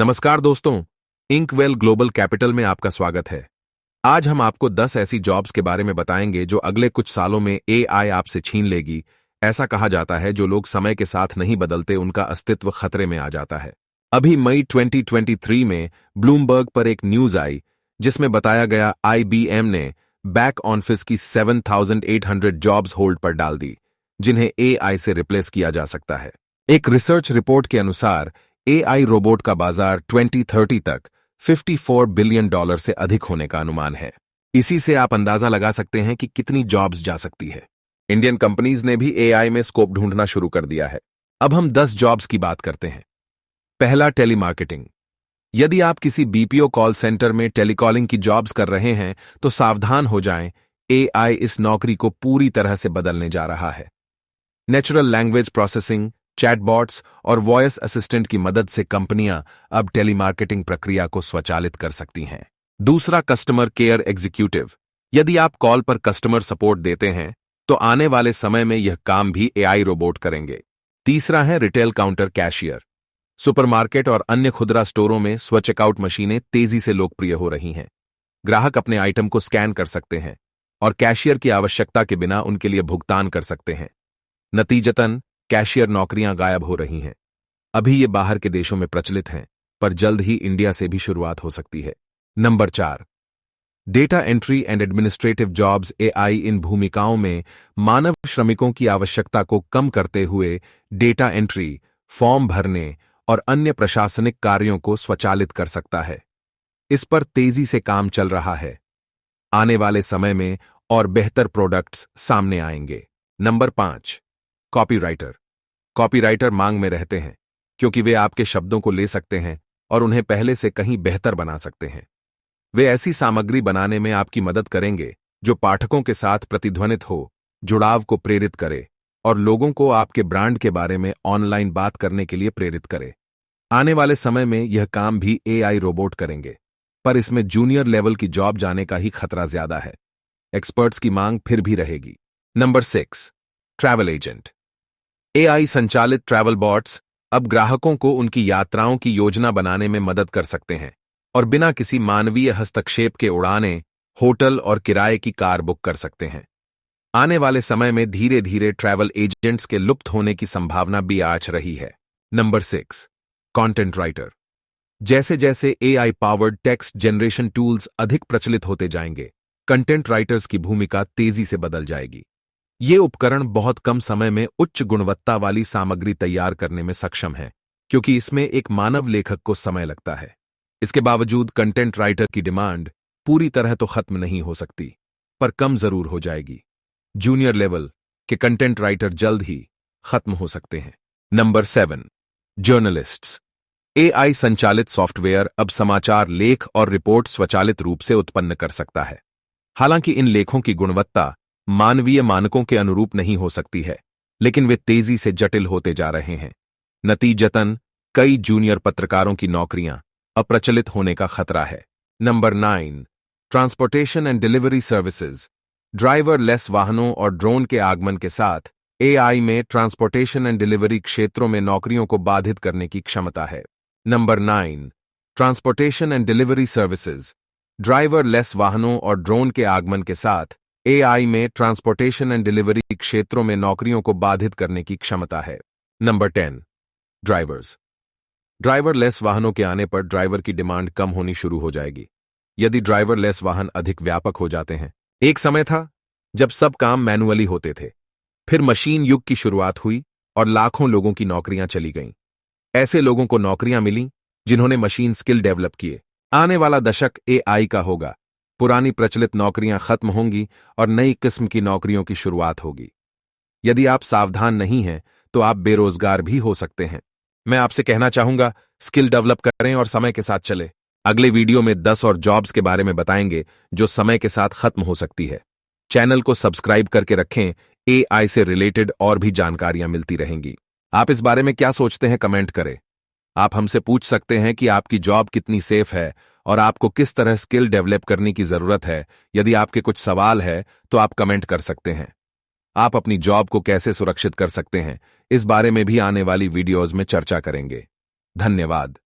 नमस्कार दोस्तों, इंकवेल global capital में आपका स्वागत है। आज हम आपको 10 ऐसी जॉब्स के बारे में बताएंगे जो अगले कुछ सालों में एआई आपसे छीन लेगी। ऐसा कहा जाता है जो लोग समय के साथ नहीं बदलते उनका अस्तित्व खतरे में आ जाता है। अभी मई 2023 में ब्लूमबर्ग पर एक न्यूज आई जिसमें बताया गया आईबीएम ने बैक ऑफिस की 7,800 जॉब्स होल्ड पर डाल दी, जिन्हें एआई से रिप्लेस किया जा सकता है। एक रिसर्च रिपोर्ट के अनुसार एआई रोबोट का बाजार 2030 तक $54 बिलियन से अधिक होने का अनुमान है। इसी से आप अंदाजा लगा सकते हैं कि कितनी जॉब्स जा सकती है। इंडियन कंपनीज ने भी एआई में स्कोप ढूंढना शुरू कर दिया है। अब हम 10 जॉब्स की बात करते हैं। पहला, टेलीमार्केटिंग। यदि आप किसी बीपीओ कॉल सेंटर में टेलीकॉलिंग की जॉब्स कर रहे हैं तो सावधान हो जाएं, एआई इस नौकरी को पूरी तरह से बदलने जा रहा है। नेचुरल लैंग्वेज प्रोसेसिंग, चैटबॉट्स और वॉइस असिस्टेंट की मदद से कंपनियां अब टेलीमार्केटिंग प्रक्रिया को स्वचालित कर सकती हैं। दूसरा, कस्टमर केयर एग्जीक्यूटिव। यदि आप कॉल पर कस्टमर सपोर्ट देते हैं तो आने वाले समय में यह काम भी एआई रोबोट करेंगे। तीसरा है रिटेल काउंटर कैशियर। सुपरमार्केट और अन्य खुदरा स्टोरों में स्वचेकआउट मशीनें तेजी से लोकप्रिय हो रही हैं। ग्राहक अपने आइटम को स्कैन कर सकते हैं और कैशियर की आवश्यकता के बिना उनके लिए भुगतान कर सकते हैं। नतीजतन कैशियर नौकरियां गायब हो रही हैं। अभी ये बाहर के देशों में प्रचलित हैं, पर जल्द ही इंडिया से भी शुरुआत हो सकती है। Number 4, data entry and administrative jobs. AI इन भूमिकाओं में मानव श्रमिकों की आवश्यकता को कम करते हुए डेटा एंट्री, फॉर्म भरने और अन्य प्रशासनिक कार्यों को स्वचालित कर सकता है। इस पर तेजी से काम चल रहा है। आने वाले समय में और बेहतर प्रोडक्ट्स सामने आएंगे। Number 5, copywriter. कॉपीराइटर मांग में रहते हैं क्योंकि वे आपके शब्दों को ले सकते हैं और उन्हें पहले से कहीं बेहतर बना सकते हैं। वे ऐसी सामग्री बनाने में आपकी मदद करेंगे जो पाठकों के साथ प्रतिध्वनित हो, जुड़ाव को प्रेरित करे और लोगों को आपके ब्रांड के बारे में ऑनलाइन बात करने के लिए प्रेरित करे। आने वाले समय में यह काम भी एआई रोबोट करेंगे, पर इसमें जूनियर लेवल की जॉब जाने का ही खतरा ज्यादा है। एक्सपर्ट्स की मांग फिर भी रहेगी। Number 6, travel agent. एआई संचालित ट्रैवल बॉट्स अब ग्राहकों को उनकी यात्राओं की योजना बनाने में मदद कर सकते हैं और बिना किसी मानवीय हस्तक्षेप के उड़ानें, होटल और किराए की कार बुक कर सकते हैं। आने वाले समय में धीरे धीरे ट्रैवल एजेंट्स के लुप्त होने की संभावना भी आंच रही है। Number 6, content writer. जैसे जैसे AI powered text generation tools अधिक प्रचलित होते जाएंगे, कंटेंट राइटर्स की भूमिका तेजी से बदल जाएगी। ये उपकरण बहुत कम समय में उच्च गुणवत्ता वाली सामग्री तैयार करने में सक्षम है, क्योंकि इसमें एक मानव लेखक को समय लगता है। इसके बावजूद कंटेंट राइटर की डिमांड पूरी तरह तो खत्म नहीं हो सकती, पर कम जरूर हो जाएगी। जूनियर लेवल के कंटेंट राइटर जल्द ही खत्म हो सकते हैं। Number 7, journalists. एआई संचालित सॉफ्टवेयर अब समाचार लेख और रिपोर्ट स्वचालित रूप से उत्पन्न कर सकता है। हालांकि इन लेखों की गुणवत्ता मानवीय मानकों के अनुरूप नहीं हो सकती है, लेकिन वे तेजी से जटिल होते जा रहे हैं। नतीजतन कई जूनियर पत्रकारों की नौकरियां अप्रचलित होने का खतरा है। Number 9, transportation and delivery services. Driver less वाहनों और ड्रोन के आगमन के साथ एआई में ट्रांसपोर्टेशन एंड डिलीवरी क्षेत्रों में नौकरियों को बाधित करने की क्षमता है। Number 9, transportation and delivery services. Driver less वाहनों और ड्रोन के आगमन के साथ एआई में ट्रांसपोर्टेशन एंड डिलीवरी क्षेत्रों में नौकरियों को बाधित करने की क्षमता है। Number 10, drivers. ड्राइवर लेस वाहनों के आने पर ड्राइवर की डिमांड कम होनी शुरू हो जाएगी, यदि ड्राइवर लेस वाहन अधिक व्यापक हो जाते हैं। एक समय था जब सब काम मैनुअली होते थे, फिर मशीन युग की शुरुआत हुई और लाखों लोगों की नौकरियां चली गईं। ऐसे लोगों को नौकरियां मिलीं जिन्होंने मशीन स्किल डेवलप किए। आने वाला दशक एआई का होगा। पुरानी प्रचलित नौकरियां खत्म होंगी और नई किस्म की नौकरियों की शुरुआत होगी। यदि आप सावधान नहीं हैं तो आप बेरोजगार भी हो सकते हैं। मैं आपसे कहना चाहूंगा, स्किल डेवलप करें और समय के साथ चले। अगले वीडियो में 10 और जॉब्स के बारे में बताएंगे जो समय के साथ खत्म हो सकती है। चैनल को सब्सक्राइब करके रखें, एआई से रिलेटेड और भी जानकारियां मिलती रहेंगी। आप इस बारे में क्या सोचते हैं, कमेंट करें। आप हमसे पूछ सकते हैं कि आपकी जॉब कितनी सेफ है और आपको किस तरह स्किल डेवलप करने की जरूरत है। यदि आपके कुछ सवाल है तो आप कमेंट कर सकते हैं। आप अपनी जॉब को कैसे सुरक्षित कर सकते हैं, इस बारे में भी आने वाली वीडियोज में चर्चा करेंगे। धन्यवाद।